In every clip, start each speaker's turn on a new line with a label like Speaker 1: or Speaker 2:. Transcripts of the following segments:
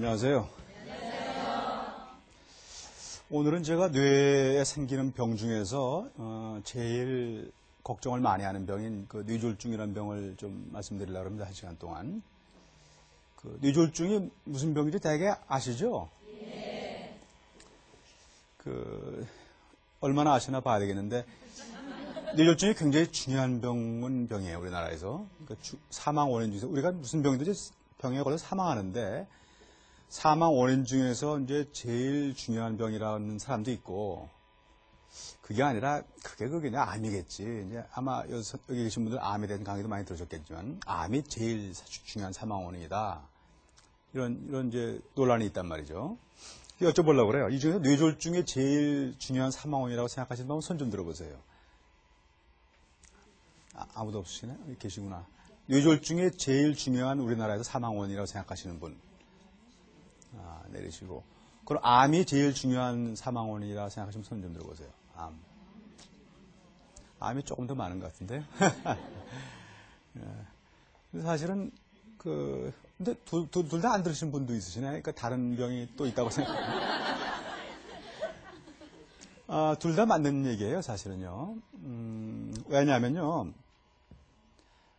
Speaker 1: 안녕하세요. 오늘은 제가 뇌에 생기는 병 중에서 제일 걱정을 많이 하는 병인 그 뇌졸중이라는 병을 좀 말씀드리려고 합니다. 1시간 동안. 그 뇌졸중이 무슨 병인지 대개 아시죠? 네. 얼마나 아시나 봐야 되겠는데, 뇌졸중이 굉장히 중요한 병이에요, 우리나라에서. 사망 원인 중에서, 우리가 무슨 병이든지 병에 걸려 사망하는데, 사망 원인 중에서 이제 제일 중요한 병이라는 사람도 있고, 그게 아니라, 그게 그냥 암이겠지. 이제 아마 여기 계신 분들 암에 대한 강의도 많이 들으셨겠지만, 암이 제일 중요한 사망 원인이다. 이런 이제 논란이 있단 말이죠. 여쭤보려고 그래요. 이 중에서 뇌졸중이 제일 중요한 사망 원인이라고 생각하시는 분은 손 좀 들어보세요. 아무도 없으시네? 여기 계시구나. 뇌졸중이 제일 중요한 우리나라에서 사망 원인이라고 생각하시는 분. 내리시고. 그럼 암이 제일 중요한 사망 원인이라고 생각하시면 손 좀 들어보세요. 암이 조금 더 많은 것 같은데요. 사실은 근데 둘 다 안 들으신 분도 있으시네. 그러니까 다른 병이 또 있다고 둘 다 맞는 얘기예요, 사실은요. 왜냐하면요.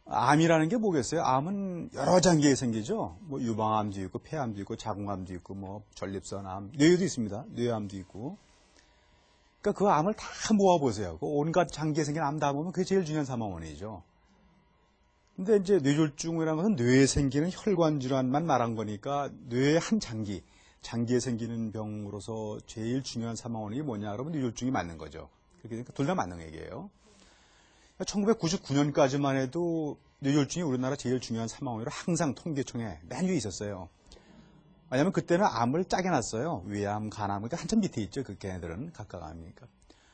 Speaker 1: 암이라는 게 뭐겠어요? 암은 여러 단계에 생기죠. 뭐 유방암도 있고, 폐암도 있고, 자궁암도 있고, 뭐 전립선암, 뇌도 있습니다. 뇌암도 있고. 그러니까 그 암을 다 모아보세요. 그 온갖 장기에 생긴 암 다 보면 그게 제일 중요한 사망 원인이죠. 근데 이제 뇌졸중이라는 것은 뇌에 생기는 혈관 질환만 말한 거니까 뇌의 한 장기에 생기는 병으로서 제일 중요한 사망 원인이 뭐냐? 그러면 뇌졸중이 맞는 거죠. 그러니까 둘 다 맞는 얘기예요. 1999년까지만 해도 뇌졸중이 우리나라 제일 중요한 사망 원인으로 항상 통계청에 맨 위에 있었어요. 왜냐하면 그때는 암을 짜게 놨어요. 위암, 간암, 그러니까 한참 밑에 있죠. 그 걔네들은 각각 암이니까.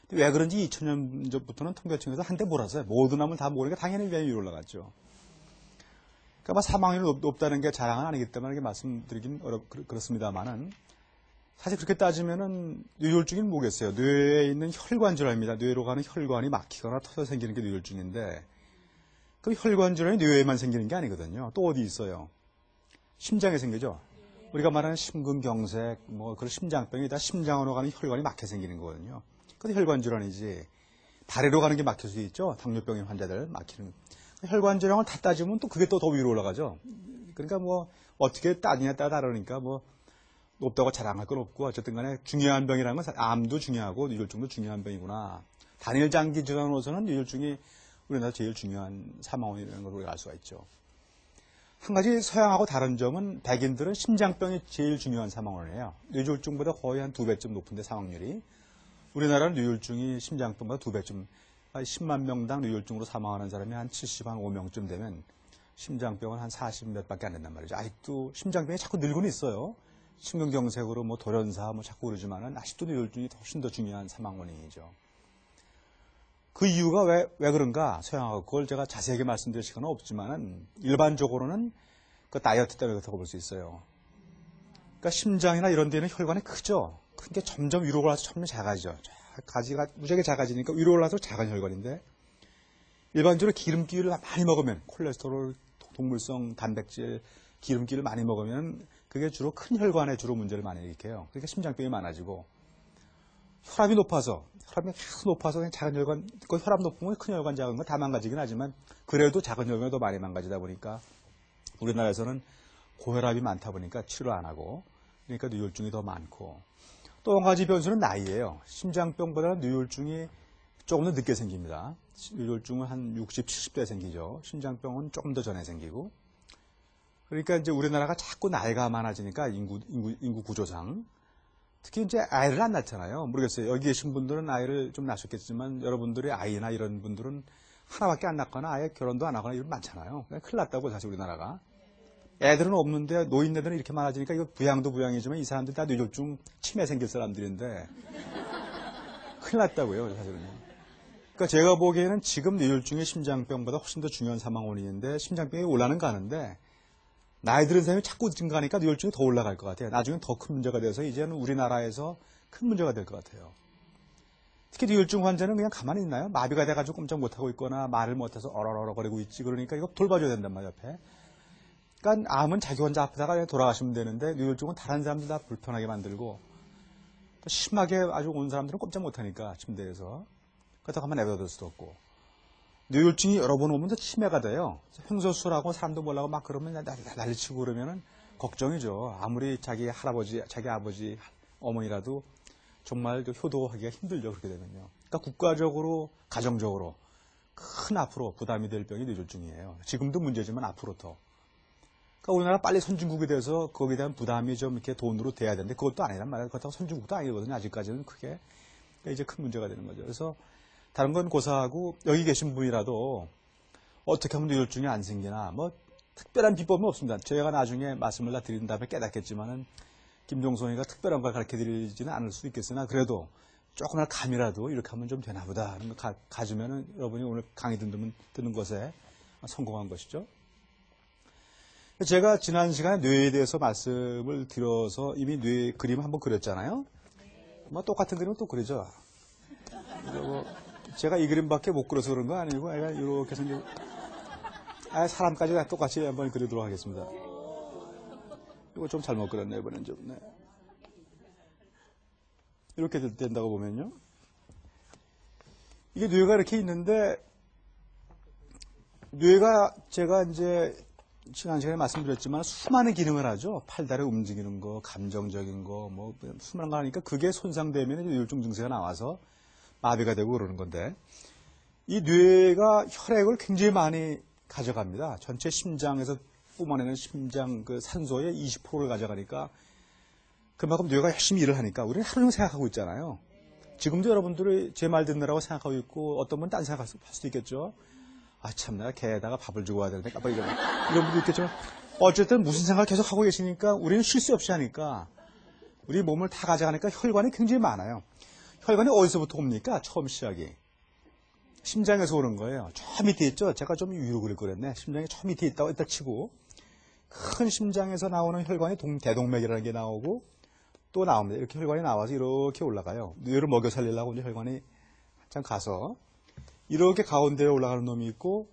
Speaker 1: 근데 왜 그런지 2000년 전부터는 통계청에서 한 대 몰았어요. 모든 암을 다 모으니까 당연히 위암이 위로 올라갔죠. 그러니까 사망률이 높다는 게 자랑은 아니기 때문에 이렇게 말씀드리긴 그렇습니다만은 사실 그렇게 따지면은 뇌졸중이 뭐겠어요? 뇌에 있는 혈관 질환입니다. 뇌로 가는 혈관이 막히거나 터져 생기는 게 뇌졸중인데 그 혈관 질환이 뇌에만 생기는 게 아니거든요. 또 어디 있어요? 심장에 생기죠. 우리가 말하는 심근경색, 뭐 그런 심장병이 다 심장으로 가는 혈관이 막혀 생기는 거거든요. 그게 혈관 질환이지. 다리로 가는 게 막힐 수 있죠. 당뇨병인 환자들 막히는. 혈관 질환을 다 따지면 또 그게 또 더 위로 올라가죠. 그러니까 뭐 어떻게 따지냐에 따라 다르니까 뭐 높다고 자랑할 건 없고 어쨌든 간에 중요한 병이라는 건 암도 중요하고 뇌졸중도 중요한 병이구나. 단일 장기 질환으로서는 뇌졸중이 우리나라 제일 중요한 사망 원인이라는 걸 우리가 알 수가 있죠. 한 가지 서양하고 다른 점은 백인들은 심장병이 제일 중요한 사망 원인이에요. 뇌졸중보다 거의 한 2배쯤 높은데 사망률이. 우리나라는 뇌졸중이 심장병보다 2배쯤 10만 명당 뇌졸중으로 사망하는 사람이 한 75명쯤 되면 심장병은 한 40몇 밖에 안 된단 말이죠. 아직도 심장병이 자꾸 늘고는 있어요. 심근경색으로 뭐 돌연사 뭐 자꾸 그러지만은 아직도 뇌졸중이 훨씬 더 중요한 사망 원인이죠. 그 이유가 왜 그런가 서양하고 그걸 제가 자세하게 말씀드릴 시간은 없지만은 일반적으로는 그 다이어트 때문에 그렇다고 볼 수 있어요. 그러니까 심장이나 이런 데는 혈관이 크죠. 큰 게 점점 위로 올라서 점점 작아지죠. 가지가 무지하게 작아지니까 위로 올라서 작은 혈관인데 일반적으로 기름기를 많이 먹으면 콜레스테롤, 동물성 단백질, 기름기를 많이 먹으면 그게 주로 큰 혈관에 주로 문제를 많이 일으켜요. 그러니까 심장병이 많아지고 혈압이 높아서 계속 높아서 그냥 작은 혈관, 그 혈압 높으면 큰 혈관, 작은 건 다 망가지긴 하지만 그래도 작은 혈관이 더 많이 망가지다 보니까 우리나라에서는 고혈압이 많다 보니까 치료 안 하고 그러니까 뇌졸중이 더 많고 또 한 가지 변수는 나이예요. 심장병보다는 뇌졸중이 조금 더 늦게 생깁니다. 뇌졸중은 한 60, 70대 생기죠. 심장병은 조금 더 전에 생기고 그러니까 이제 우리나라가 자꾸 나이가 많아지니까 인구 구조상 특히 이제 아이를 안 낳잖아요. 모르겠어요. 여기 계신 분들은 아이를 좀 낳으셨겠지만 여러분들의 아이나 이런 분들은 하나밖에 안 낳거나 아예 결혼도 안 하거나 이런 많잖아요. 큰일 났다고 사실 우리나라가. 애들은 없는데 노인네들은 이렇게 많아지니까 이거 부양도 부양이지만 이 사람들이 다 뇌졸중 치매 생길 사람들인데 큰일 났다고요. 사실은요. 그러니까 제가 보기에는 지금 뇌졸중이 심장병보다 훨씬 더 중요한 사망 원인인데 심장병이 올라는 가는데 나이 들은 사람이 자꾸 증가하니까 뇌졸중이 더 올라갈 것 같아요. 나중엔 더 큰 문제가 돼서 이제는 우리나라에서 큰 문제가 될 것 같아요. 특히 뇌졸중 환자는 그냥 가만히 있나요? 마비가 돼가지고 꼼짝 못하고 있거나 말을 못해서 어러러러 거리고 있지. 그러니까 이거 돌봐줘야 된단 말이에요, 옆에. 그러니까 암은 자기 혼자 아프다가 그냥 돌아가시면 되는데 뇌졸중은 다른 사람들 다 불편하게 만들고 또 심하게 아주 온 사람들은 꼼짝 못하니까 침대에서 그렇다고 한번 내버려둘 수도 없고 뇌졸중이 여러 번 오면 더 치매가 돼요. 횡소수라고 사람도 몰라고 막 그러면 난리치고 그러면은 걱정이죠. 아무리 자기 할아버지, 자기 아버지, 어머니라도 정말 효도하기가 힘들죠. 그렇게 되면요. 그러니까 국가적으로, 가정적으로 큰 앞으로 부담이 될 병이 뇌졸중이에요. 지금도 문제지만 앞으로 더. 그러니까 우리나라 빨리 선진국이 돼서 거기에 대한 부담이 좀 이렇게 돈으로 돼야 되는데 그것도 아니란 말이에요. 그렇다고 선진국도 아니거든요. 아직까지는 크게. 그러니까 이제 큰 문제가 되는 거죠. 그래서 다른 건 고사하고 여기 계신 분이라도 어떻게 하면 뇌졸중이 안 생기나 뭐 특별한 비법은 없습니다. 제가 나중에 말씀을 다 드린 다음에 깨닫겠지만은 김종성이가 특별한 걸 가르쳐 드리지는 않을 수 있겠으나 그래도 조그만 감이라도 이렇게 하면 좀 되나 보다. 가지면은 여러분이 오늘 강의 듣는 것에 성공한 것이죠. 제가 지난 시간에 뇌에 대해서 말씀을 드려서 이미 뇌 그림 한번 그렸잖아요. 뭐 똑같은 그림은 또 그리죠. 뭐 제가 이 그림밖에 못 그려서 그런 거 아니고 애가 이렇게 생긴 사람까지 다 똑같이 한번 그리도록 하겠습니다. 이거 좀 잘못 그렸네 이번엔 좀. 네. 이렇게 된다고 보면요. 이게 뇌가 이렇게 있는데 뇌가 제가 이제 지난 시간에 말씀드렸지만 수많은 기능을 하죠. 팔다리 움직이는 거, 감정적인 거, 뭐 수많은 거 하니까 그게 손상되면 뇌졸중 증세가 나와서 마비가 되고 그러는 건데 이 뇌가 혈액을 굉장히 많이 가져갑니다. 전체 심장에서 뿜어내는 심장 그 산소의 20%를 가져가니까 그만큼 뇌가 열심히 일을 하니까 우리는 하루 종일 생각하고 있잖아요. 지금도 여러분들이 제 말 듣느라고 생각하고 있고 어떤 분은 딴 생각할 수도 있겠죠. 아, 참, 내가 개에다가 밥을 주고 와야 되는데 깜빡 이런 분도 있겠지만 어쨌든 무슨 생각을 계속 하고 계시니까 우리는 쉴 새 없이 하니까 우리 몸을 다 가져가니까 혈관이 굉장히 많아요. 혈관이 어디서부터 옵니까? 처음 시작이. 심장에서 오는 거예요. 저 밑에 있죠? 제가 좀 위로 그릴 거랬네. 심장이 저 밑에 있다고 일단 치고 큰 심장에서 나오는 혈관이 대동맥이라는 게 나오고 또 나옵니다. 이렇게 혈관이 나와서 이렇게 올라가요. 뇌를 먹여 살리려고 이제 혈관이 한참 가서 이렇게 가운데에 올라가는 놈이 있고